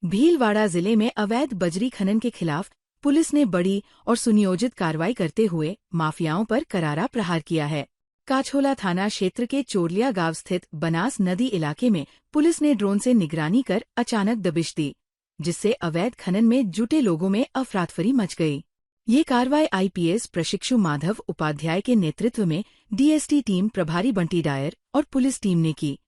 भीलवाड़ा जिले में अवैध बजरी खनन के खिलाफ पुलिस ने बड़ी और सुनियोजित कार्रवाई करते हुए माफियाओं पर करारा प्रहार किया है। काछोला थाना क्षेत्र के चोरलिया गांव स्थित बनास नदी इलाके में पुलिस ने ड्रोन से निगरानी कर अचानक दबिश दी, जिससे अवैध खनन में जुटे लोगों में अफरातफरी मच गई। ये कार्रवाई आईपीएस प्रशिक्षु माधव उपाध्याय के नेतृत्व में डीएसटी टीम प्रभारी बंटी डायर और पुलिस टीम ने की।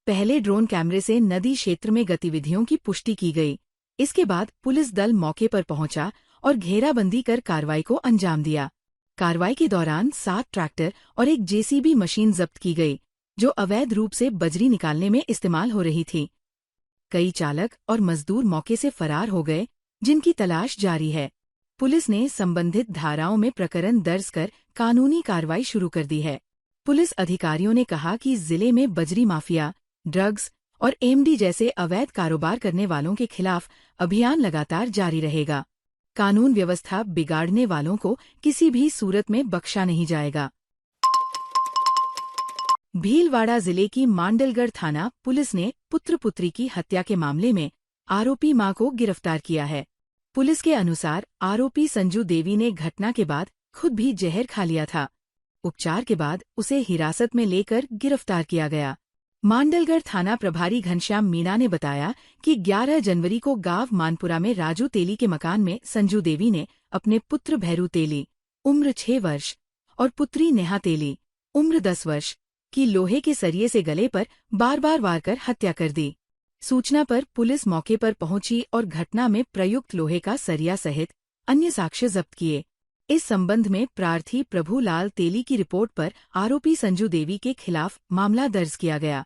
पहले ड्रोन कैमरे से नदी क्षेत्र में गतिविधियों की पुष्टि की गई। इसके बाद पुलिस दल मौके पर पहुंचा और घेराबंदी कर कार्रवाई को अंजाम दिया। कार्रवाई के दौरान 7 ट्रैक्टर और एक जेसीबी मशीन जब्त की गई, जो अवैध रूप से बजरी निकालने में इस्तेमाल हो रही थी। कई चालक और मजदूर मौके से फरार हो गए, जिनकी तलाश जारी है। पुलिस ने संबंधित धाराओं में प्रकरण दर्ज कर कानूनी कार्रवाई शुरू कर दी है। पुलिस अधिकारियों ने कहा कि जिले में बजरी माफिया, ड्रग्स और एमडी जैसे अवैध कारोबार करने वालों के खिलाफ अभियान लगातार जारी रहेगा। कानून व्यवस्था बिगाड़ने वालों को किसी भी सूरत में बख्शा नहीं जाएगा। भीलवाड़ा जिले की मांडलगढ़ थाना पुलिस ने पुत्र पुत्री की हत्या के मामले में आरोपी मां को गिरफ्तार किया है। पुलिस के अनुसार आरोपी संजू देवी ने घटना के बाद खुद भी जहर खा लिया था। उपचार के बाद उसे हिरासत में लेकर गिरफ्तार किया गया। मांडलगढ़ थाना प्रभारी घनश्याम मीणा ने बताया कि 11 जनवरी को गांव मानपुरा में राजू तेली के मकान में संजू देवी ने अपने पुत्र भैरू तेली, उम्र 6 वर्ष, और पुत्री नेहा तेली, उम्र 10 वर्ष, की लोहे के सरिये से गले पर बार बार वार कर हत्या कर दी। सूचना पर पुलिस मौके पर पहुंची और घटना में प्रयुक्त लोहे का सरिया सहित अन्य साक्ष्य जब्त किए। इस संबंध में प्रार्थी प्रभुलाल तेली की रिपोर्ट पर आरोपी संजू देवी के खिलाफ मामला दर्ज किया गया।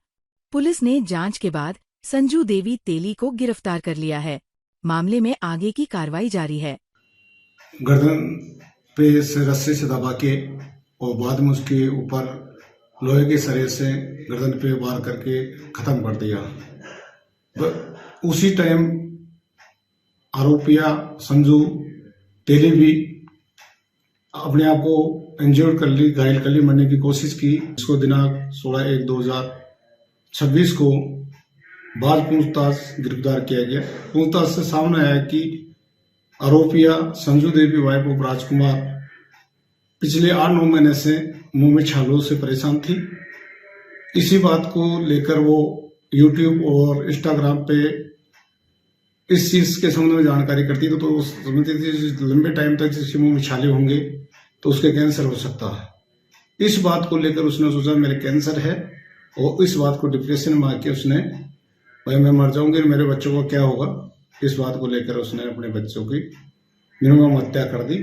पुलिस ने जांच के बाद संजू देवी तेली को गिरफ्तार कर लिया है। मामले में आगे की कार्रवाई जारी है। गर्दन पे से रस्सी से दबा के और बाद में उसके ऊपर लोहे के सरिये से गर्दन पे वार करके खत्म कर दिया। उसी टाइम आरोपिया संजू तेली भी अपने आप को इंजर्ड कर ली, घायल कर ली, मरने की कोशिश की। इसको दिनांक 16/1/2026 को बाद पूछताछ गिरफ्तार किया गया। पूछताछ से सामने आया कि आरोपिया संजू देवी वाइफ ऑफ राजकुमार पिछले 8-9 महीने से मुंह में छालों से परेशान थी। इसी बात को लेकर वो यूट्यूब और इंस्टाग्राम पे इस चीज के संबंध में जानकारी करती तो समझती थी लंबे टाइम तक इसके मुंह में छाले होंगे तो उसके कैंसर हो सकता है। इस बात को लेकर उसने सोचा मेरे कैंसर है, और इस बात को डिप्रेशन में आके उसने भाई मैं मर जाऊंगी, मेरे बच्चों को क्या होगा, इस बात को लेकर उसने अपने बच्चों की निर्मम हत्या कर दी।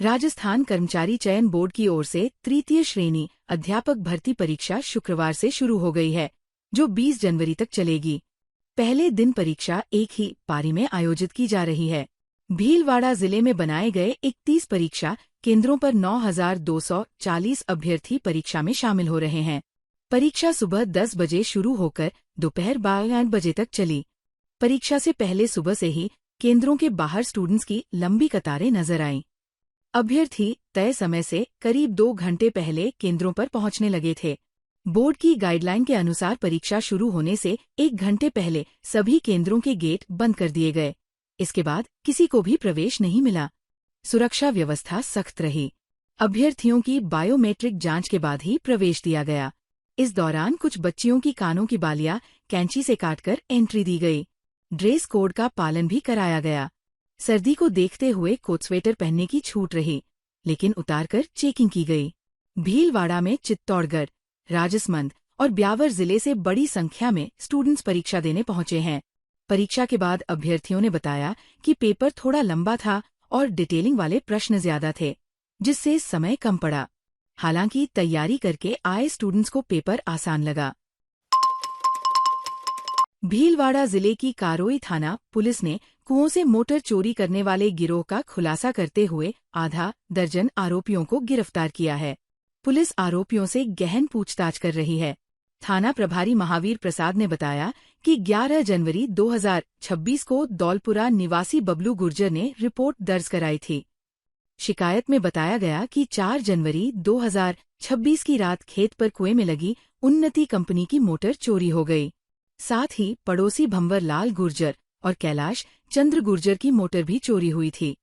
राजस्थान कर्मचारी चयन बोर्ड की ओर से तृतीय श्रेणी अध्यापक भर्ती परीक्षा शुक्रवार से शुरू हो गई है, जो 20 जनवरी तक चलेगी। पहले दिन परीक्षा एक ही पारी में आयोजित की जा रही है। भीलवाड़ा जिले में बनाए गए 31 परीक्षा केंद्रों पर 9,240 अभ्यर्थी परीक्षा में शामिल हो रहे हैं। परीक्षा सुबह 10 बजे शुरू होकर दोपहर 12 बजे तक चली। परीक्षा से पहले सुबह से ही केंद्रों के बाहर स्टूडेंट्स की लंबी कतारें नजर आईं। अभ्यर्थी तय समय से करीब 2 घंटे पहले केंद्रों पर पहुंचने लगे थे। बोर्ड की गाइडलाइन के अनुसार परीक्षा शुरू होने से 1 घंटे पहले सभी केंद्रों के गेट बंद कर दिए गए। इसके बाद किसी को भी प्रवेश नहीं मिला। सुरक्षा व्यवस्था सख्त रही। अभ्यर्थियों की बायोमेट्रिक जांच के बाद ही प्रवेश दिया गया। इस दौरान कुछ बच्चियों की कानों की बालियां कैंची से काटकर एंट्री दी गई। ड्रेस कोड का पालन भी कराया गया। सर्दी को देखते हुए कोट स्वेटर पहनने की छूट रही, लेकिन उतारकर चेकिंग की गई। भीलवाड़ा में चित्तौड़गढ़, राजसमंद और ब्यावर जिले से बड़ी संख्या में स्टूडेंट्स परीक्षा देने पहुंचे हैं। परीक्षा के बाद अभ्यर्थियों ने बताया कि पेपर थोड़ा लंबा था और डिटेलिंग वाले प्रश्न ज्यादा थे, जिससे समय कम पड़ा। हालांकि तैयारी करके आए स्टूडेंट्स को पेपर आसान लगा। भीलवाड़ा जिले की कारोई थाना पुलिस ने कुओं से मोटर चोरी करने वाले गिरोह का खुलासा करते हुए आधा दर्जन आरोपियों को गिरफ्तार किया है। पुलिस आरोपियों से गहन पूछताछ कर रही है। थाना प्रभारी महावीर प्रसाद ने बताया कि 11 जनवरी 2026 को दौलपुरा निवासी बबलू गुर्जर ने रिपोर्ट दर्ज कराई थी। शिकायत में बताया गया कि 4 जनवरी 2026 की रात खेत पर कुएं में लगी उन्नति कंपनी की मोटर चोरी हो गई। साथ ही पड़ोसी भंवर लाल गुर्जर और कैलाश चंद्र गुर्जर की मोटर भी चोरी हुई थी।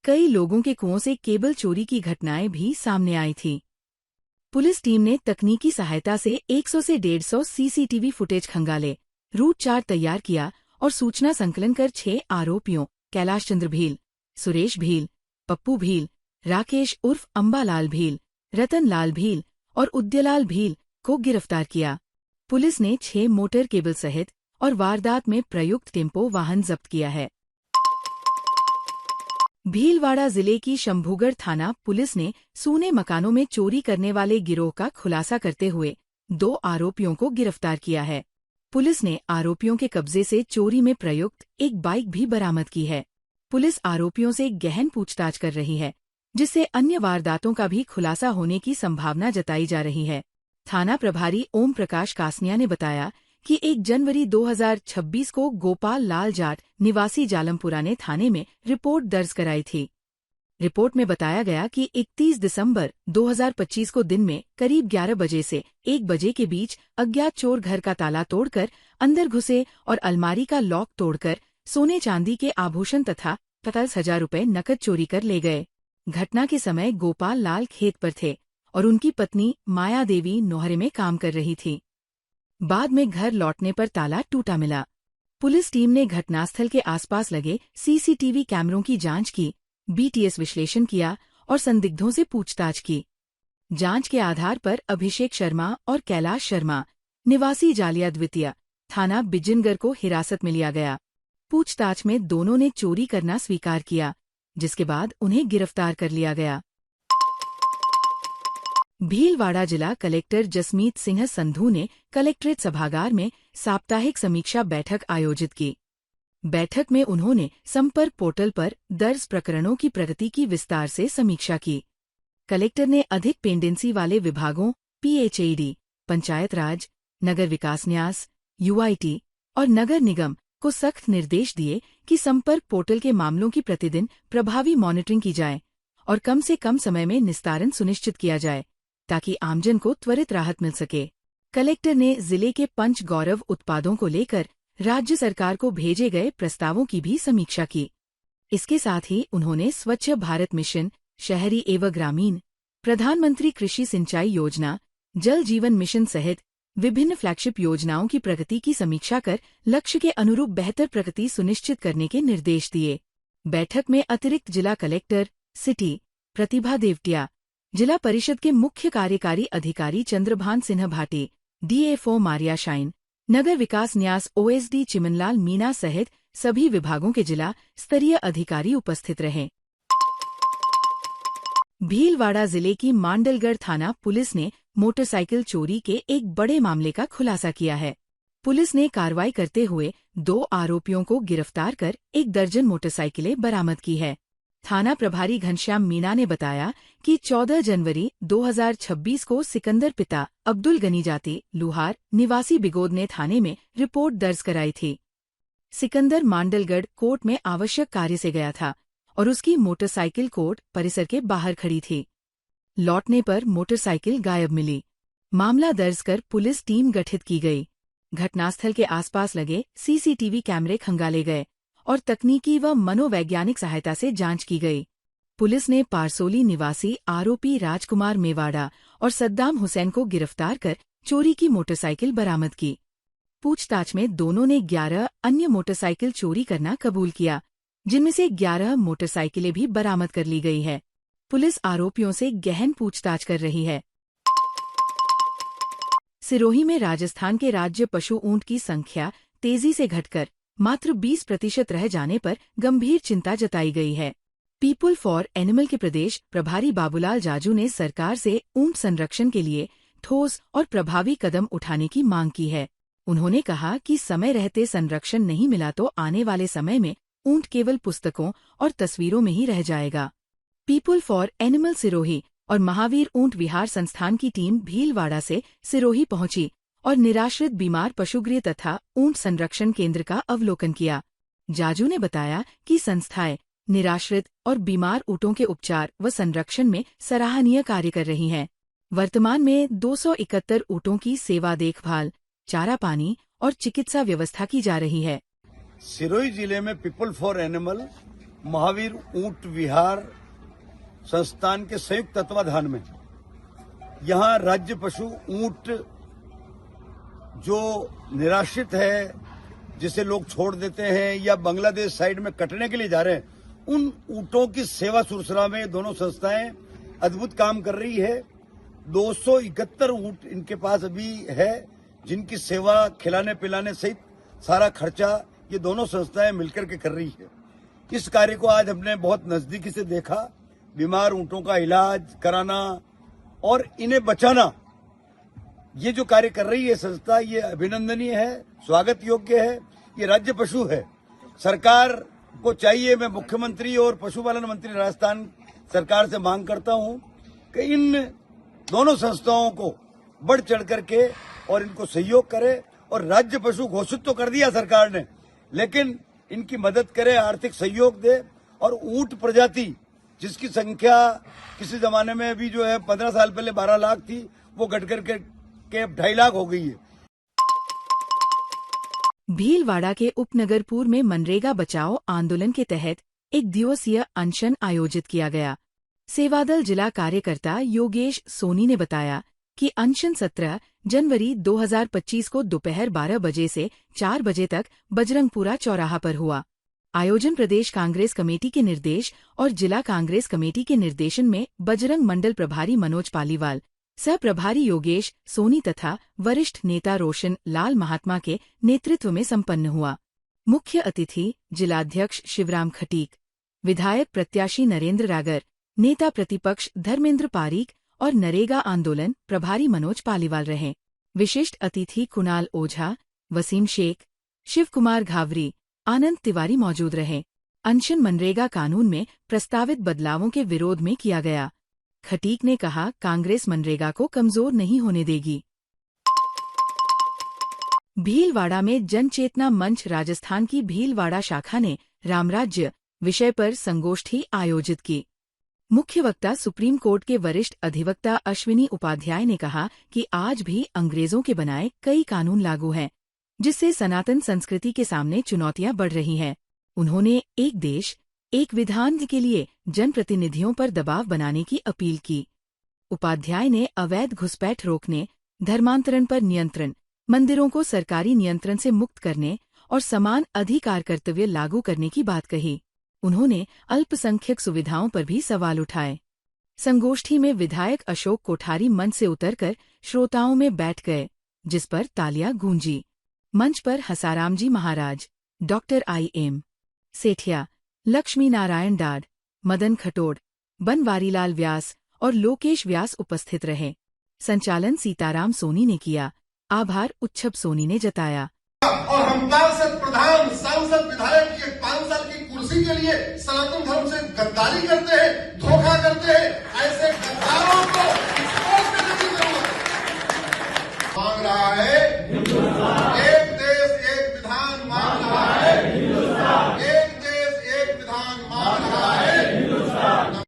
कई लोगों के कुओं से केबल चोरी की घटनाएं भी सामने आई थी। पुलिस टीम ने तकनीकी सहायता से 100 से 150 सीसीटीवी फुटेज खंगाले, रूट चार्ट तैयार किया और सूचना संकलन कर 6 आरोपियों कैलाश चंद्र भील, सुरेश भील, पप्पू भील, राकेश उर्फ अंबालाल भील, रतन लाल भील और उद्यलाल भील को गिरफ्तार किया। पुलिस ने 6 मोटर केबल सहित और वारदात में प्रयुक्त टेम्पो वाहन जब्त किया है। भीलवाड़ा जिले की शंभूगढ़ थाना पुलिस ने सूने मकानों में चोरी करने वाले गिरोह का खुलासा करते हुए 2 आरोपियों को गिरफ्तार किया है। पुलिस ने आरोपियों के कब्जे से चोरी में प्रयुक्त एक बाइक भी बरामद की है। पुलिस आरोपियों से गहन पूछताछ कर रही है, जिससे अन्य वारदातों का भी खुलासा होने की संभावना जताई जा रही है। थाना प्रभारी ओम प्रकाश कासनिया ने बताया कि 1 जनवरी 2026 को गोपाल लाल जाट निवासी जालमपुरा ने थाने में रिपोर्ट दर्ज कराई थी। रिपोर्ट में बताया गया कि 31 दिसंबर 2025 को दिन में करीब 11 बजे से 1 बजे के बीच अज्ञात चोर घर का ताला तोड़कर अंदर घुसे और अलमारी का लॉक तोड़कर सोने चांदी के आभूषण तथा 50,000 रुपए नकद चोरी कर ले गए। घटना के समय गोपाल लाल खेत पर थे और उनकी पत्नी माया देवी नोहरे में काम कर रही थी। बाद में घर लौटने पर ताला टूटा मिला। पुलिस टीम ने घटनास्थल के आसपास लगे सीसीटीवी कैमरों की जांच की, बीटीएस विश्लेषण किया और संदिग्धों से पूछताछ की। जांच के आधार पर अभिषेक शर्मा और कैलाश शर्मा निवासी जालिया द्वितीय थाना बिजनगढ़ को हिरासत में लिया गया। पूछताछ में दोनों ने चोरी करना स्वीकार किया, जिसके बाद उन्हें गिरफ्तार कर लिया गया। भीलवाड़ा जिला कलेक्टर जसमीत सिंह संधू ने कलेक्ट्रेट सभागार में साप्ताहिक समीक्षा बैठक आयोजित की। बैठक में उन्होंने संपर्क पोर्टल पर दर्ज प्रकरणों की प्रगति की विस्तार से समीक्षा की। कलेक्टर ने अधिक पेंडेंसी वाले विभागों पीएचईडी, पंचायत राज, नगर विकास न्यास, यूआईटी और नगर निगम को सख्त निर्देश दिए कि संपर्क पोर्टल के मामलों की प्रतिदिन प्रभावी मॉनिटरिंग की जाए और कम से कम समय में निस्तारण सुनिश्चित किया जाए, ताकि आमजन को त्वरित राहत मिल सके। कलेक्टर ने जिले के पंच गौरव उत्पादों को लेकर राज्य सरकार को भेजे गए प्रस्तावों की भी समीक्षा की। इसके साथ ही उन्होंने स्वच्छ भारत मिशन, शहरी एवं ग्रामीण, प्रधानमंत्री कृषि सिंचाई योजना, जल जीवन मिशन सहित विभिन्न फ्लैगशिप योजनाओं की प्रगति की समीक्षा कर लक्ष्य के अनुरूप बेहतर प्रगति सुनिश्चित करने के निर्देश दिए। बैठक में अतिरिक्त जिला कलेक्टर सिटी प्रतिभा देवटिया, जिला परिषद के मुख्य कार्यकारी अधिकारी चंद्रभान सिन्हा भाटी, डीएफओ मारिया शाइन, नगर विकास न्यास ओएसडी चिमनलाल मीना सहित सभी विभागों के जिला स्तरीय अधिकारी उपस्थित रहे। भीलवाड़ा जिले की मांडलगढ़ थाना पुलिस ने मोटरसाइकिल चोरी के एक बड़े मामले का खुलासा किया है। पुलिस ने कार्रवाई करते हुए 2 आरोपियों को गिरफ्तार कर 1 दर्जन मोटरसाइकिलें बरामद की है। थाना प्रभारी घनश्याम मीना ने बताया कि 14 जनवरी 2026 को सिकंदर पिता अब्दुल गनी जाति लुहार निवासी बिगोद ने थाने में रिपोर्ट दर्ज कराई थी। सिकंदर मांडलगढ़ कोर्ट में आवश्यक कार्य से गया था और उसकी मोटरसाइकिल कोर्ट परिसर के बाहर खड़ी थी। लौटने पर मोटरसाइकिल गायब मिली। मामला दर्ज कर पुलिस टीम गठित की गई। घटनास्थल के आसपास लगे सीसीटीवी कैमरे खंगाले गए और तकनीकी व मनोवैज्ञानिक सहायता से जांच की गई। पुलिस ने पारसोली निवासी आरोपी राजकुमार मेवाड़ा और सद्दाम हुसैन को गिरफ्तार कर चोरी की मोटरसाइकिल बरामद की। पूछताछ में दोनों ने 11 अन्य मोटरसाइकिल चोरी करना कबूल किया, जिनमें से 11 मोटरसाइकिलें भी बरामद कर ली गई है। पुलिस आरोपियों से गहन पूछताछ कर रही है। सिरोही में राजस्थान के राज्य पशु ऊंट की संख्या तेजी से घटकर मात्र 20% रह जाने पर गंभीर चिंता जताई गई है। पीपुल फॉर एनिमल के प्रदेश प्रभारी बाबूलाल जाजू ने सरकार से ऊंट संरक्षण के लिए ठोस और प्रभावी कदम उठाने की मांग की है। उन्होंने कहा कि समय रहते संरक्षण नहीं मिला तो आने वाले समय में ऊंट केवल पुस्तकों और तस्वीरों में ही रह जाएगा। पीपुल फॉर एनिमल सिरोही और महावीर ऊंट विहार संस्थान की टीम भीलवाड़ा से सिरोही पहुंची और निराश्रित बीमार पशुगृह तथा ऊंट संरक्षण केंद्र का अवलोकन किया। जाजू ने बताया कि संस्थाएं निराश्रित और बीमार ऊंटों के उपचार व संरक्षण में सराहनीय कार्य कर रही हैं। वर्तमान में 271 ऊंटों की सेवा देखभाल, चारा पानी और चिकित्सा व्यवस्था की जा रही है। सिरोही जिले में पीपल फॉर एनिमल महावीर ऊंट विहार संस्थान के संयुक्त तत्वाधान में यहाँ राज्य पशु ऊंट जो निराश्रित है, जिसे लोग छोड़ देते हैं या बांग्लादेश साइड में कटने के लिए जा रहे हैं, उन ऊंटों की सेवा सुरक्षा में दोनों संस्थाएं अद्भुत काम कर रही है। 271 ऊंट इनके पास अभी है, जिनकी सेवा खिलाने पिलाने सहित सारा खर्चा ये दोनों संस्थाएं मिलकर के कर रही है। इस कार्य को आज हमने बहुत नजदीकी से देखा। बीमार ऊंटों का इलाज कराना और इन्हें बचाना, ये जो कार्य कर रही है संस्था, ये अभिनंदनीय है, स्वागत योग्य है। ये राज्य पशु है। सरकार को चाहिए, मैं मुख्यमंत्री और पशुपालन मंत्री राजस्थान सरकार से मांग करता हूं कि इन दोनों संस्थाओं को बढ़ चढ़ करके और इनको सहयोग करे। और राज्य पशु घोषित तो कर दिया सरकार ने, लेकिन इनकी मदद करे, आर्थिक सहयोग दे। और ऊंट प्रजाति जिसकी संख्या किसी जमाने में अभी जो है 15 साल पहले 12 लाख थी, वो घट करके अब 2.5 लाख हो गई है। भीलवाड़ा के उपनगरपुर में मनरेगा बचाओ आंदोलन के तहत एक दिवसीय अनशन आयोजित किया गया। सेवादल जिला कार्यकर्ता योगेश सोनी ने बताया कि अनशन 17 जनवरी 2025 को दोपहर 12 बजे से 4 बजे तक बजरंगपुरा चौराहा पर हुआ। आयोजन प्रदेश कांग्रेस कमेटी के निर्देश और जिला कांग्रेस कमेटी के निर्देशन में बजरंग मंडल प्रभारी मनोज पालीवाल, सह प्रभारी योगेश सोनी तथा वरिष्ठ नेता रोशन लाल महात्मा के नेतृत्व में संपन्न हुआ। मुख्य अतिथि जिलाध्यक्ष शिवराम खटीक, विधायक प्रत्याशी नरेंद्र रागर, नेता प्रतिपक्ष धर्मेंद्र पारीक और नरेगा आंदोलन प्रभारी मनोज पालीवाल रहे। विशिष्ट अतिथि कुणाल ओझा, वसीम शेख, शिव कुमार घावरी, आनंद तिवारी मौजूद रहे। अनशन मनरेगा कानून में प्रस्तावित बदलावों के विरोध में किया गया। खटीक ने कहा, कांग्रेस मनरेगा को कमजोर नहीं होने देगी। भीलवाड़ा में जनचेतना मंच राजस्थान की भीलवाड़ा शाखा ने रामराज्य विषय पर संगोष्ठी आयोजित की। मुख्य वक्ता सुप्रीम कोर्ट के वरिष्ठ अधिवक्ता अश्विनी उपाध्याय ने कहा कि आज भी अंग्रेजों के बनाए कई कानून लागू हैं, जिससे सनातन संस्कृति के सामने चुनौतियां बढ़ रही हैं। उन्होंने एक देश एक विधान के लिए जनप्रतिनिधियों पर दबाव बनाने की अपील की। उपाध्याय ने अवैध घुसपैठ रोकने, धर्मांतरण पर नियंत्रण, मंदिरों को सरकारी नियंत्रण से मुक्त करने और समान अधिकार कर्तव्य लागू करने की बात कही। उन्होंने अल्पसंख्यक सुविधाओं पर भी सवाल उठाए। संगोष्ठी में विधायक अशोक कोठारी मंच से उतरकर श्रोताओं में बैठ गए, जिस पर तालियां गूंजी। मंच पर हसाराम जी महाराज, डॉक्टर I.M. सेठिया, लक्ष्मी नारायण डाड, मदन खटोड़, बनवारीलाल व्यास और लोकेश व्यास उपस्थित रहे। संचालन सीताराम सोनी ने किया। आभार उच्छब सोनी ने जताया। और हम पार्षद, प्रधान, सांसद, विधायक की 5 साल की कुर्सी के लिए सनातन धर्म से गद्दारी करते हैं, धोखा करते हैं। ऐसे गद्दारों को एक्सपोज करने की जरूरत मांग रहा है। एक देश एक विधान मांग रहा है। एक देश एक विधान मांग रहा है।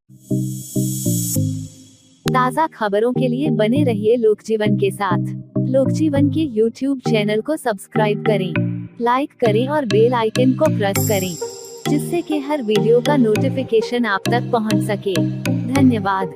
ताज़ा खबरों के लिए बने रहिए लोकजीवन के साथ। लोकजीवन के YouTube चैनल को सब्सक्राइब करें, लाइक करें और बेल आइकन को प्रेस करें, जिससे कि हर वीडियो का नोटिफिकेशन आप तक पहुंच सके। धन्यवाद।